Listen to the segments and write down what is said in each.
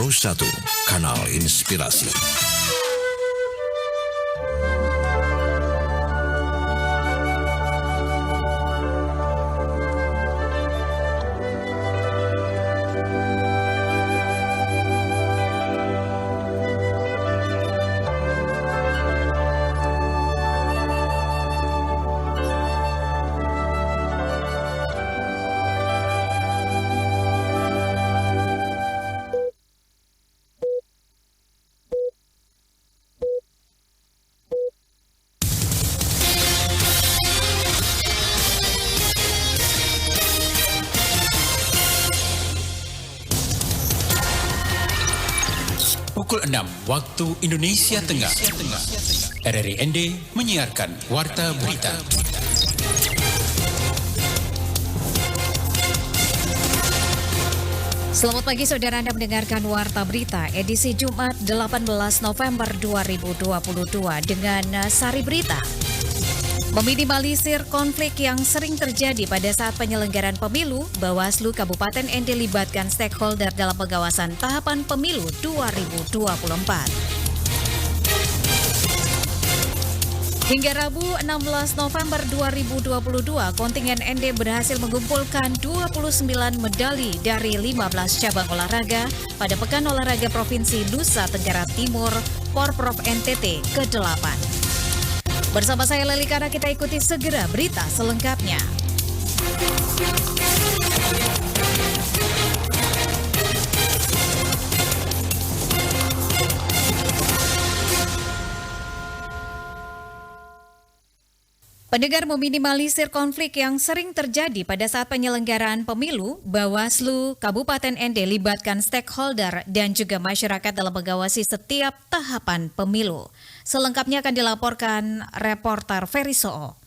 Pro 1, Kanal Inspirasi. Pukul 6 waktu Indonesia Tengah. RRI ND menyiarkan Warta Berita. Selamat pagi saudara, Anda mendengarkan Warta Berita edisi Jumat 18 November 2022 dengan Sari Berita. Meminimalisir konflik yang sering terjadi pada saat penyelenggaraan pemilu, Bawaslu Kabupaten ND libatkan stakeholder dalam pengawasan tahapan pemilu 2024. Hingga Rabu 16 November 2022, kontingen ND berhasil mengumpulkan 29 medali dari 15 cabang olahraga pada Pekan Olahraga Provinsi Nusa Tenggara Timur, Porprov NTT ke-8. Bersama saya Leli Kara, kita ikuti segera berita selengkapnya. Pendengar, meminimalisir konflik yang sering terjadi pada saat penyelenggaraan pemilu, Bawaslu Kabupaten ND libatkan stakeholder dan juga masyarakat dalam mengawasi setiap tahapan pemilu. Selengkapnya akan dilaporkan reporter Ferry Soo.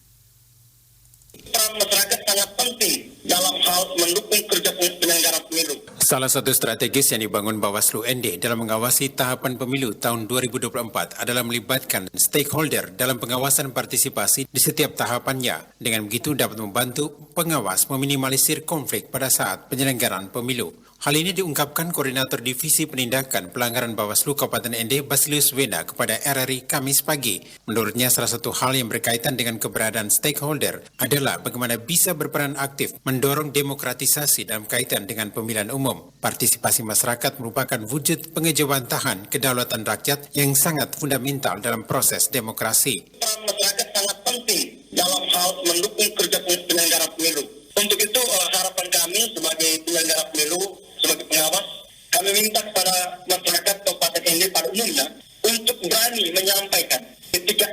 Peran masyarakat sangat penting dalam hal mendukung kerja penyelenggara pemilu. Salah satu strategis yang dibangun Bawaslu ND dalam mengawasi tahapan pemilu tahun 2024 adalah melibatkan stakeholder dalam pengawasan partisipasi di setiap tahapannya. Dengan begitu dapat membantu pengawas meminimalisir konflik pada saat penyelenggaraan pemilu. Hal ini diungkapkan Koordinator Divisi Penindakan Pelanggaran Bawaslu Kabupaten ND Basilius Wena kepada RRI Kamis pagi. Menurutnya salah satu hal yang berkaitan dengan keberadaan stakeholder adalah bagaimana bisa berperan aktif mendorong demokratisasi dalam kaitan dengan pemilihan umum. Partisipasi masyarakat merupakan wujud pengejawantahan kedaulatan rakyat yang sangat fundamental dalam proses demokrasi. Peran masyarakat sangat penting dalam hal mendukung kerja penyelenggara pemilu. Untuk itu harapan kami sebagai penyelenggara pemilu, sebagai pengawas, kami minta kepada masyarakat Kabupaten ND pada umumnya untuk berani menyampaikan ketika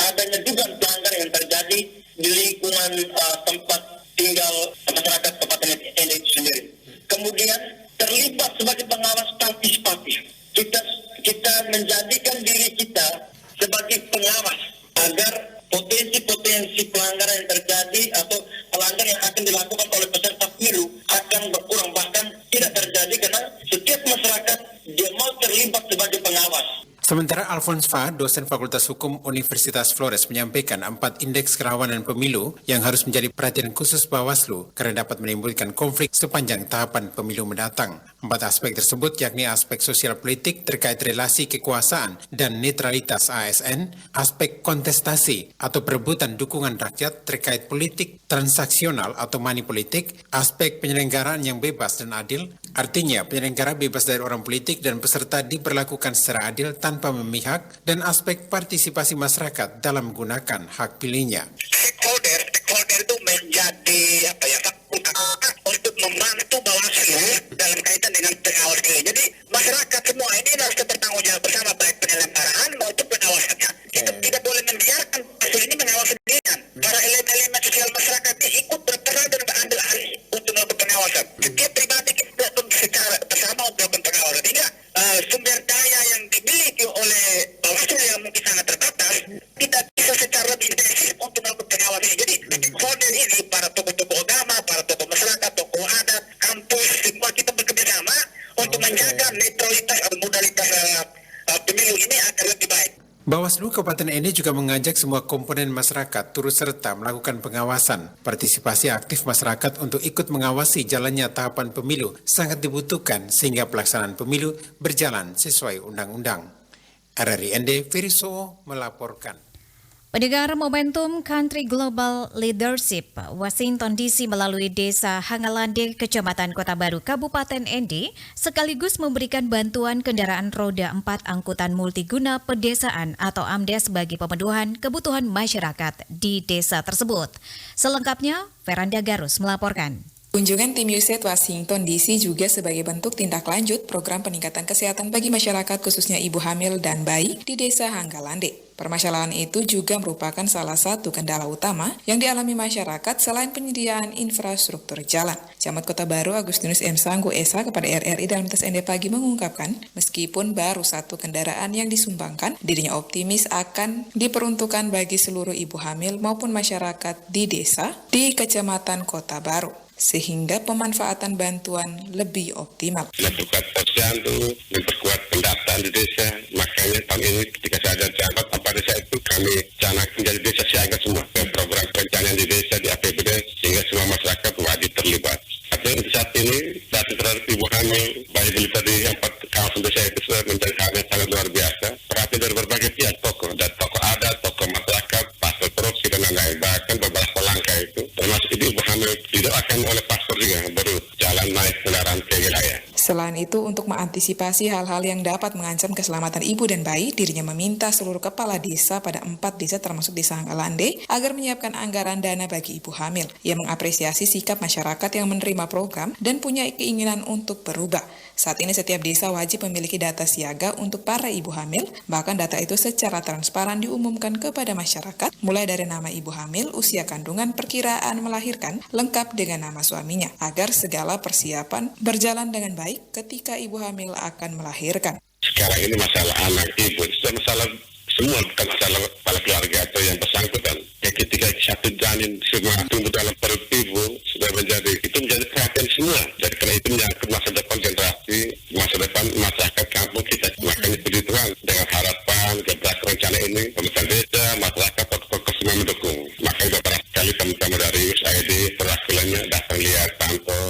adanya dugaan pelanggaran yang terjadi di lingkungan tempat tinggal masyarakat Kabupaten ND itu sendiri. Kemudian terlibat sebagai pengawas partisipatif. Kita menjadikan diri kita sebagai pengawas agar potensi-potensi pelanggaran yang terjadi atau pelanggaran yang akan dilakukan oleh peserta pemilu akan berkurang, bahkan tidak terjadi karena setiap masyarakat dia mau terlibat sebagai pengawas. Sementara Alphonse Fa, dosen Fakultas Hukum Universitas Flores, menyampaikan 4 indeks kerawanan pemilu yang harus menjadi perhatian khusus Bawaslu karena dapat menimbulkan konflik sepanjang tahapan pemilu mendatang. 4 aspek tersebut yakni aspek sosial politik terkait relasi kekuasaan dan netralitas ASN, aspek kontestasi atau perebutan dukungan rakyat terkait politik transaksional atau money politik, aspek penyelenggaraan yang bebas dan adil, artinya penyelenggara bebas dari orang politik dan peserta diperlakukan secara adil tanpa memihak, dan aspek partisipasi masyarakat dalam menggunakan hak pilihnya. Stakeholder itu menjadi fakultas untuk membantu Bawaslu dalam kaitan dengan pengawas ini. Jadi masyarakat semua ini harus bertanggung jawab bersama, baik penyelenggaraan maupun pengawasannya. Kita tidak boleh membiarkan Bawaslu ini mengawas sendirian. Para elemen-elemen sosial masyarakat ini ikut berperan dan berambil alih untuk melakukan pengawasan. Setiap pribadi kita secara bersama untuk melakukan pengawasan. Sehingga sumber daya yang dimiliki oleh Bawaslu yang mungkin sangat terbatas tidak bisa secara lebih intensif untuk melakukan pengawasan ini. Jadi stakeholder ini, para tokoh-tokoh agama, para tokoh masyarakat, tokoh adat, kampus, semua kita bekerja sama untuk menjaga netralitas atau modalitas pemilu ini agar lebih baik. Bawaslu Bawaslu Kabupaten Ende juga mengajak semua komponen masyarakat turut serta melakukan pengawasan. Partisipasi aktif masyarakat untuk ikut mengawasi jalannya tahapan pemilu sangat dibutuhkan sehingga pelaksanaan pemilu berjalan sesuai undang-undang. RRI Ende, Firiso melaporkan. Pendengar Momentum Country Global Leadership Washington DC melalui Desa Hangalande, Kecamatan Kota Baru, Kabupaten Ende, sekaligus memberikan bantuan kendaraan roda 4 angkutan multiguna pedesaan atau AMDES bagi pemenuhan kebutuhan masyarakat di desa tersebut. Selengkapnya, Veranda Garus melaporkan. Kunjungan tim USAID Washington DC juga sebagai bentuk tindak lanjut program peningkatan kesehatan bagi masyarakat khususnya ibu hamil dan bayi di Desa Hangalande. Permasalahan itu juga merupakan salah satu kendala utama yang dialami masyarakat selain penyediaan infrastruktur jalan. Camat Kota Baru Agustinus M. Sanggu Esa kepada RRI dalam tes Ende Pagi mengungkapkan, meskipun baru 1 kendaraan yang disumbangkan, dirinya optimis akan diperuntukkan bagi seluruh ibu hamil maupun masyarakat di desa di Kecamatan Kota Baru, sehingga pemanfaatan bantuan lebih optimal. Memperkuat posyandu, memperkuat pendataan di desa. Makanya tahun ini ketika saya ada jabat apa desa itu kami canangkan jadi desa siaga semua. Program perencanaan di desa di APBD sehingga semua masyarakat wajib terlibat. Artinya untuk saat ini data terhadap ibu hamil bayi balita di 4 kawasan desa itu sudah menjadi hal yang sangat luar biasa. Perhatian dari berbagai pihak, tokoh adat, tokoh masyarakat, pastor korupsi dan lain-lain. Bahkan beberapa langkah itu termasuk ibu hamil didoakan oleh pastor juga baru jalan naik kendaraan ke wilayah. Selain itu, untuk mengantisipasi hal-hal yang dapat mengancam keselamatan ibu dan bayi, dirinya meminta seluruh kepala desa pada 4 desa termasuk Desa Hangalande agar menyiapkan anggaran dana bagi ibu hamil. Ia mengapresiasi sikap masyarakat yang menerima program dan punya keinginan untuk berubah. Saat ini setiap desa wajib memiliki data siaga untuk para ibu hamil, bahkan data itu secara transparan diumumkan kepada masyarakat, mulai dari nama ibu hamil, usia kandungan, perkiraan melahirkan, lengkap dengan nama suaminya, agar segala persiapan berjalan dengan baik ketika ibu hamil akan melahirkan. Sekarang ini masalah anak ibu, itu masalah semua, bukan masalah kepala keluarga atau yang bersangkutan. Ya, ketika satu janin semua tumbuh dalam perut ibu sudah menjadi perhatian semua. Jadi karena itu menyangkut masa depan generasi, masa depan masyarakat kampung kita. Makanya puji Tuhan dengan harapan gebrakan rencana ini pemerintah desa, masyarakat, tokoh-tokoh semua mendukung. Makanya beberapa kali teman-teman dari USAID perwakilannya datang lihat pantau.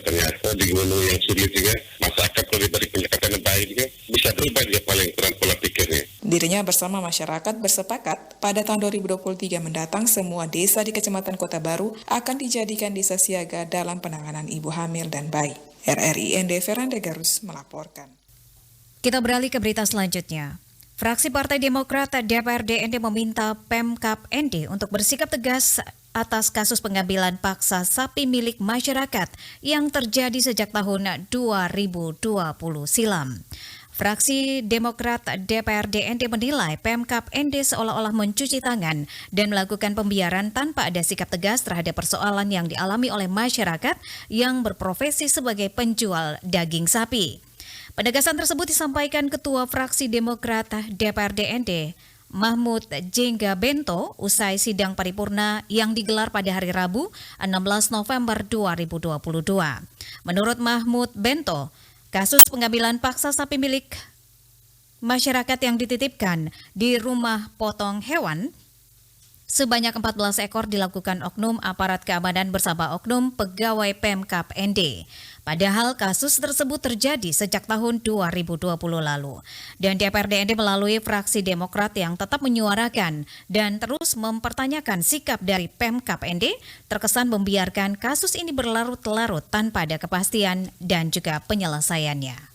Ternyata di gunung yang sulit juga masyarakat kalau diberi pendekatan yang baik juga bisa berubah dia paling kurang pola pikirnya. Dirinya bersama masyarakat bersepakat pada tahun 2023 mendatang semua desa di Kecamatan Kota Baru akan dijadikan desa siaga dalam penanganan ibu hamil dan bayi. RRI Ende Veranda Garus melaporkan. Kita beralih ke berita selanjutnya. Fraksi Partai Demokrat DPRD Ende meminta Pemkab Ende untuk bersikap tegas atas kasus pengambilan paksa sapi milik masyarakat yang terjadi sejak tahun 2020 silam. Fraksi Demokrat DPRD Ende menilai Pemkab Ende seolah-olah mencuci tangan dan melakukan pembiaran tanpa ada sikap tegas terhadap persoalan yang dialami oleh masyarakat yang berprofesi sebagai penjual daging sapi. Penegasan tersebut disampaikan Ketua Fraksi Demokrat DPRD Ende, Mahmud Jengga Bento, usai sidang paripurna yang digelar pada hari Rabu 16 November 2022. Menurut Mahmud Bento, kasus pengambilan paksa sapi milik masyarakat yang dititipkan di rumah potong hewan sebanyak 14 ekor dilakukan oknum aparat keamanan bersama oknum pegawai Pemkab Ende. Padahal kasus tersebut terjadi sejak tahun 2020 lalu. Dan DPRD Ende melalui fraksi Demokrat yang tetap menyuarakan dan terus mempertanyakan sikap dari Pemkab Ende terkesan membiarkan kasus ini berlarut-larut tanpa ada kepastian dan juga penyelesaiannya.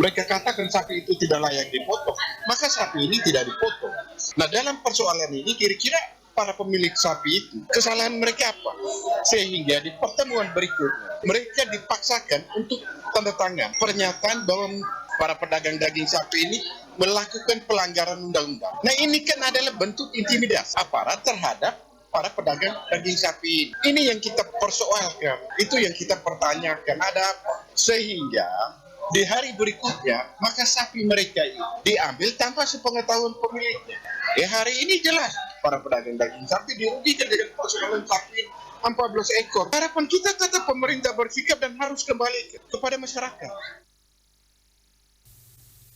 Mereka katakan sapi itu tidak layak dipotong, maka sapi ini tidak dipotong. Nah, dalam persoalan ini kira-kira para pemilik sapi itu kesalahan mereka apa? Sehingga di pertemuan berikutnya mereka dipaksakan untuk tanda tangan pernyataan bahwa para pedagang daging sapi ini melakukan pelanggaran undang-undang. Nah, ini kan adalah bentuk intimidasi aparat terhadap para pedagang daging sapi. Ini yang kita persoalkan, itu yang kita pertanyakan, ada apa? Sehingga di hari berikutnya, maka sapi mereka ini diambil tanpa sepengetahuan pemiliknya. Hari ini jelas, para pedagang daging sapi dirugikan dengan persoalan sapi 14 ekor. Harapan kita tetap pemerintah bersikap dan harus kembali kepada masyarakat.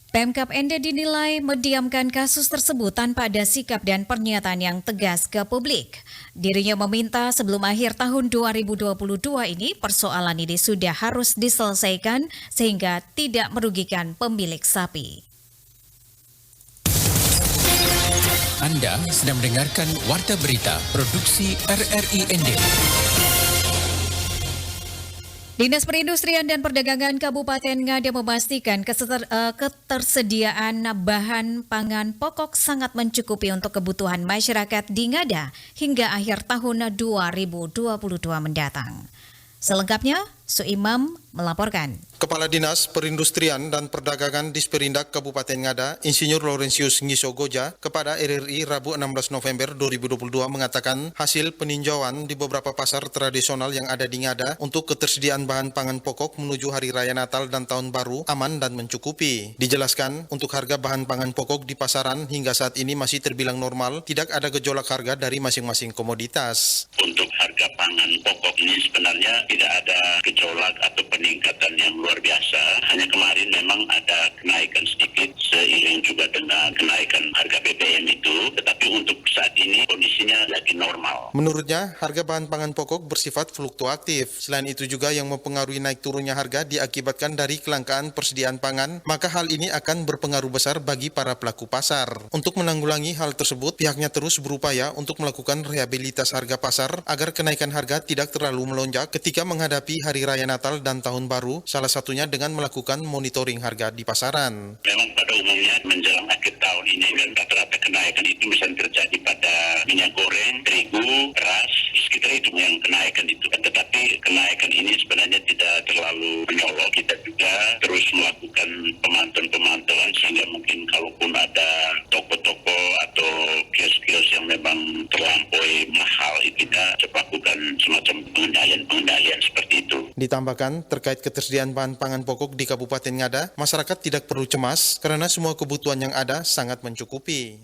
Pemkab ND dinilai mendiamkan kasus tersebut tanpa ada sikap dan pernyataan yang tegas ke publik. Dirinya meminta sebelum akhir tahun 2022 ini persoalan ini sudah harus diselesaikan sehingga tidak merugikan pemilik sapi. Anda sedang mendengarkan Warta Berita Produksi RRI ND. Dinas Perindustrian dan Perdagangan Kabupaten Ngada memastikan ketersediaan bahan pangan pokok sangat mencukupi untuk kebutuhan masyarakat di Ngada hingga akhir tahun 2022 mendatang. Selengkapnya, Suimam melaporkan. Kepala Dinas Perindustrian dan Perdagangan Disperindak Kabupaten Ngada, Insinyur Laurentius Ngisogoja, kepada RRI Rabu 16 November 2022 mengatakan hasil peninjauan di beberapa pasar tradisional yang ada di Ngada untuk ketersediaan bahan pangan pokok menuju Hari Raya Natal dan Tahun Baru aman dan mencukupi. Dijelaskan, untuk harga bahan pangan pokok di pasaran hingga saat ini masih terbilang normal, tidak ada gejolak harga dari masing-masing komoditas. Untuk harga pangan pokok ini sebenarnya tidak ada gejolak atau peningkatan yang luar biasa. Hanya kemarin memang ada kenaikan sedikit seiring juga dengan kenaikan harga BBM itu, tetapi untuk saat ini kondisinya lagi normal. Menurutnya, harga bahan pangan pokok bersifat fluktuatif. Selain itu juga yang mempengaruhi naik turunnya harga diakibatkan dari kelangkaan persediaan pangan, maka hal ini akan berpengaruh besar bagi para pelaku pasar. Untuk menanggulangi hal tersebut, pihaknya terus berupaya untuk melakukan rehabilitas harga pasar agar kenaikan harga tidak terlalu melonjak ketika menghadapi Hari Raya Natal dan Tahun Baru, salah satunya dengan melakukan monitoring harga di pasaran. Memang pada umumnya menjelang akhir tahun ini kan rata-rata kenaikan itu bisa terjadi pada minyak goreng, terigu, beras, sekitar itu yang kenaikan itu. Tetapi kenaikan ini sebenarnya tidak terlalu menyolok. Kita juga terus melakukan pemantauan sehingga mungkin kalaupun ada toko-toko atau kios-kios yang memang terlampaui mahal, kita lakukan semacam pengendalian seperti itu. Ditambahkan, terkait ketersediaan bahan pangan pokok di Kabupaten Ngada, masyarakat tidak perlu cemas karena semua kebutuhan yang ada sangat mencukupi.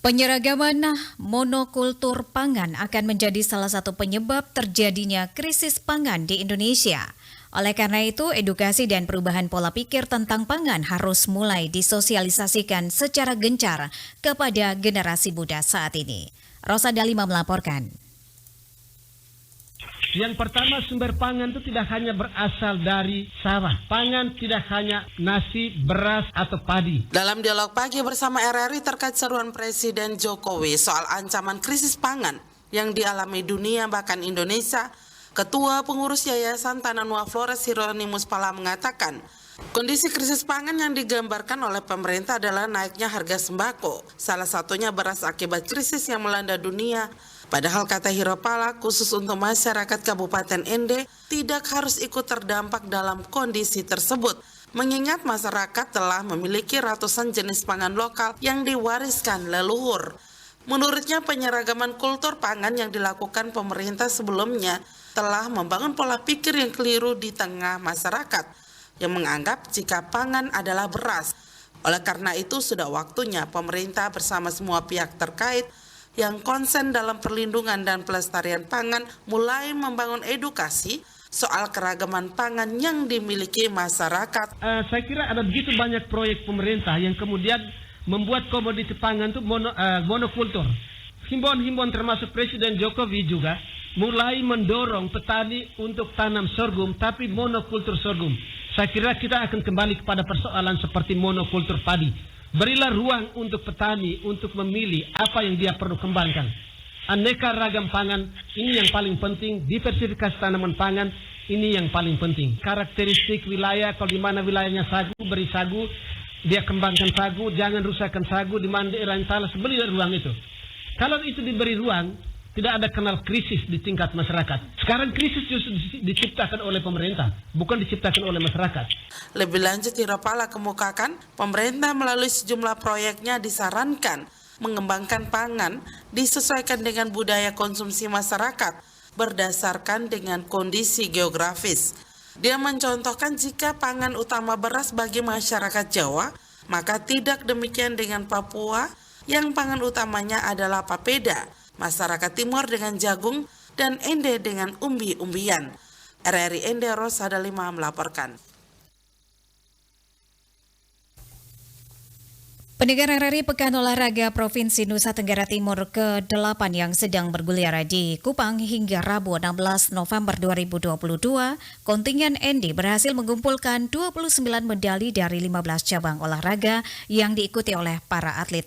Penyeragaman monokultur pangan akan menjadi salah satu penyebab terjadinya krisis pangan di Indonesia. Oleh karena itu, edukasi dan perubahan pola pikir tentang pangan harus mulai disosialisasikan secara gencar kepada generasi muda saat ini. Rosa Dalima melaporkan. Yang pertama, sumber pangan itu tidak hanya berasal dari sawah. Pangan tidak hanya nasi, beras, atau padi. Dalam dialog pagi bersama RRI terkait seruan Presiden Jokowi soal ancaman krisis pangan yang dialami dunia bahkan Indonesia, Ketua Pengurus Yayasan Tananua Flores Hieronymus Pala mengatakan, kondisi krisis pangan yang digambarkan oleh pemerintah adalah naiknya harga sembako. Salah satunya beras akibat krisis yang melanda dunia. Padahal kata Hiropala, khusus untuk masyarakat Kabupaten ND, tidak harus ikut terdampak dalam kondisi tersebut. Mengingat masyarakat telah memiliki ratusan jenis pangan lokal yang diwariskan leluhur. Menurutnya penyeragaman kultur pangan yang dilakukan pemerintah sebelumnya telah membangun pola pikir yang keliru di tengah masyarakat yang menganggap jika pangan adalah beras. Oleh karena itu sudah waktunya pemerintah bersama semua pihak terkait yang konsen dalam perlindungan dan pelestarian pangan mulai membangun edukasi soal keragaman pangan yang dimiliki masyarakat. Saya kira ada begitu banyak proyek pemerintah yang kemudian membuat komoditi pangan itu monokultur. Himbauan-himbauan termasuk Presiden Jokowi juga mulai mendorong petani untuk tanam sorghum, tapi monokultur sorghum. Saya kira kita akan kembali kepada persoalan seperti monokultur padi. Berilah ruang untuk petani untuk memilih apa yang dia perlu kembangkan. Aneka ragam pangan ini yang paling penting, diversifikasi tanaman pangan ini yang paling penting. Karakteristik wilayah, kalau di mana wilayahnya sagu, beri sagu, dia kembangkan sagu, jangan rusakkan sagu, di mana daerah yang talas, berilah ruang itu. Kalau itu diberi ruang, tidak ada kenal krisis di tingkat masyarakat. Sekarang krisis justru diciptakan oleh pemerintah, bukan diciptakan oleh masyarakat. Lebih lanjut, Hiropala kemukakan, pemerintah melalui sejumlah proyeknya disarankan mengembangkan pangan disesuaikan dengan budaya konsumsi masyarakat berdasarkan dengan kondisi geografis. Dia mencontohkan jika pangan utama beras bagi masyarakat Jawa, maka tidak demikian dengan Papua yang pangan utamanya adalah papeda, masyarakat timur dengan jagung, dan ND dengan umbi-umbian. RRI Ende Rosada 5 melaporkan. Pendengar RRI, Pekan Olahraga Provinsi Nusa Tenggara Timur ke-8 yang sedang bergulir di Kupang hingga Rabu 16 November 2022, kontingen ND berhasil mengumpulkan 29 medali dari 15 cabang olahraga yang diikuti oleh para atlet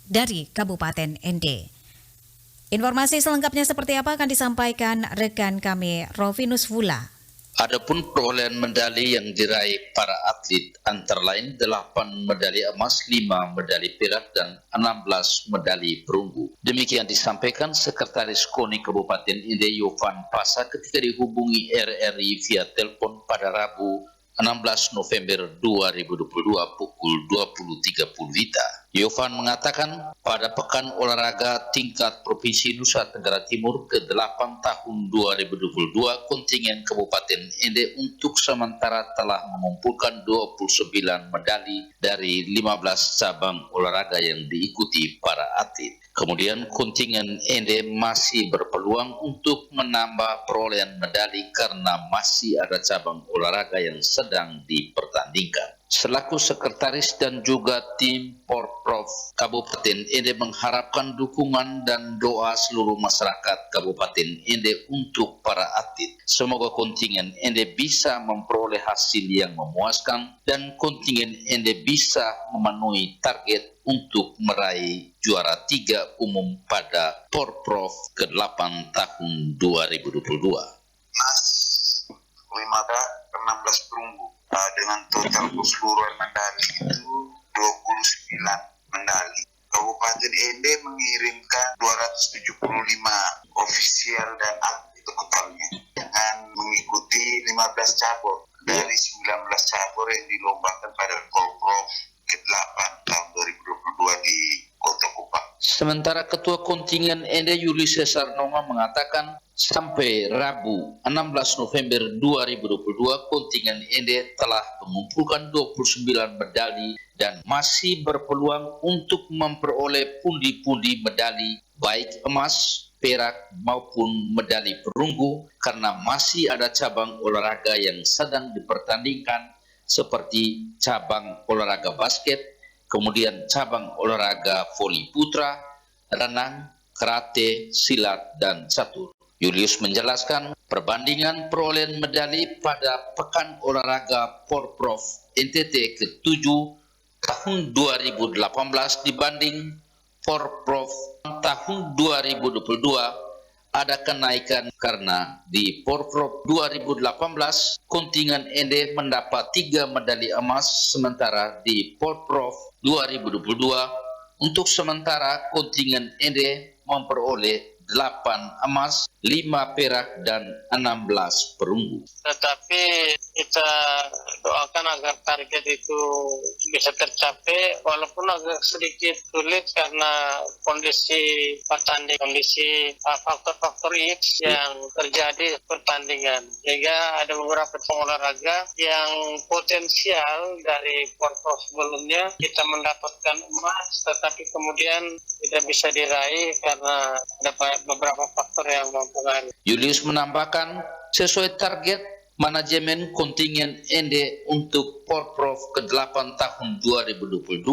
dari Kabupaten ND. Informasi selengkapnya seperti apa akan disampaikan rekan kami Rovinus Vula. Adapun perolehan medali yang diraih para atlet antara lain 8 medali emas, 5 medali perak, dan 16 medali perunggu. Demikian disampaikan Sekretaris KONI Kabupaten Ende Yovan Pasa ketika dihubungi RRI via telepon pada Rabu 16 November 2022 pukul 20.30 WITA. Yovan mengatakan pada Pekan Olahraga tingkat Provinsi Nusa Tenggara Timur ke-8 tahun 2022, kontingen Kabupaten Ende untuk sementara telah mengumpulkan 29 medali dari 15 cabang olahraga yang diikuti para atlet. Kemudian kontingen Ende masih berpeluang untuk menambah perolehan medali karena masih ada cabang olahraga yang sedang dipertandingkan. Selaku sekretaris dan juga tim Porprov Kabupaten Ende mengharapkan dukungan dan doa seluruh masyarakat Kabupaten Ende untuk para atlet. Semoga kontingen Ende bisa memperoleh hasil yang memuaskan dan kontingen Ende bisa memenuhi target untuk meraih juara 3 umum pada Porprov ke-8 tahun 2022. Mas 5 16 perunggu. Dengan total keseluruhan medali itu 29 medali. Kabupaten Ende mengirimkan 275 ofisial dan atlet totalnya dengan mengikuti 15 cabur dari 19 cabur yang dilombakan pada Porprov ke-8 tahun 2022 di Kota Kupang. Sementara Ketua Kontingen Ende Yuli Cesar Nonga mengatakan sampai Rabu 16 November 2022 kontingen Ende telah mengumpulkan 29 medali dan masih berpeluang untuk memperoleh pundi-pundi medali baik emas, perak maupun medali perunggu karena masih ada cabang olahraga yang sedang dipertandingkan seperti cabang olahraga basket, kemudian cabang olahraga voli putra, renang, karate, silat, dan catur. Julius menjelaskan perbandingan perolehan medali pada Pekan Olahraga Porprov NTT ke-7 tahun 2018 dibanding Porprov tahun 2022 ada kenaikan karena di Porprov 2018 kontingen Ende mendapat 3 medali emas, sementara di Porprov 2022 untuk sementara kontingen Ende memperoleh 8 emas, 5 perak, dan 16 perunggu. Tetapi kita doakan agar target itu bisa tercapai walaupun agak sedikit sulit karena kondisi pertandingan, kondisi faktor-faktor X yang terjadi pertandingan. Sehingga ada beberapa olahraga yang potensial dari Porprov sebelumnya kita mendapatkan emas, tetapi kemudian tidak bisa diraih karena ada beberapa faktor yang mempengaruhi. Julius menambahkan, sesuai target manajemen kontingen Ende untuk Porprov ke-8 tahun 2022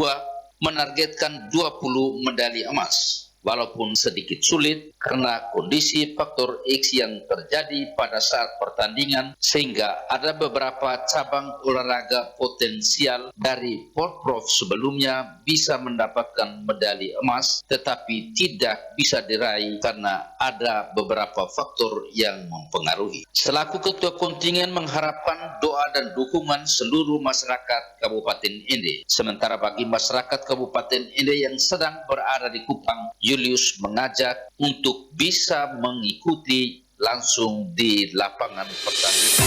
menargetkan 20 medali emas. Walaupun sedikit sulit karena kondisi faktor X yang terjadi pada saat pertandingan sehingga ada beberapa cabang olahraga potensial dari Porprov sebelumnya bisa mendapatkan medali emas tetapi tidak bisa diraih karena ada beberapa faktor yang mempengaruhi. Selaku Ketua Kontingen mengharapkan doa dan dukungan seluruh masyarakat Kabupaten Ende. Sementara bagi masyarakat Kabupaten Ende yang sedang berada di Kupang, Julius mengajak untuk bisa mengikuti langsung di lapangan pertandingan.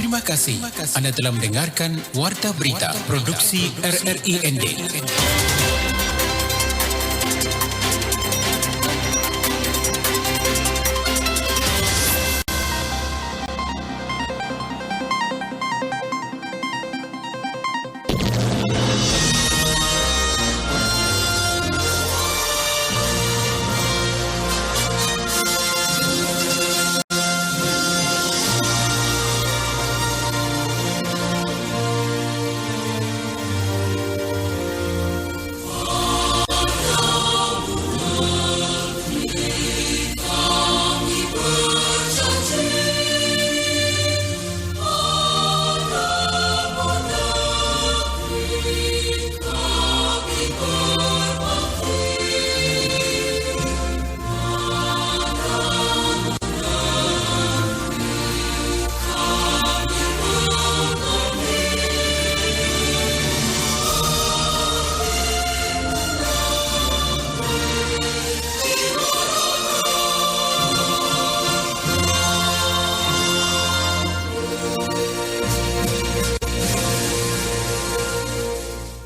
Terima kasih. Anda telah mendengarkan Warta Berita Produksi RRI Ende.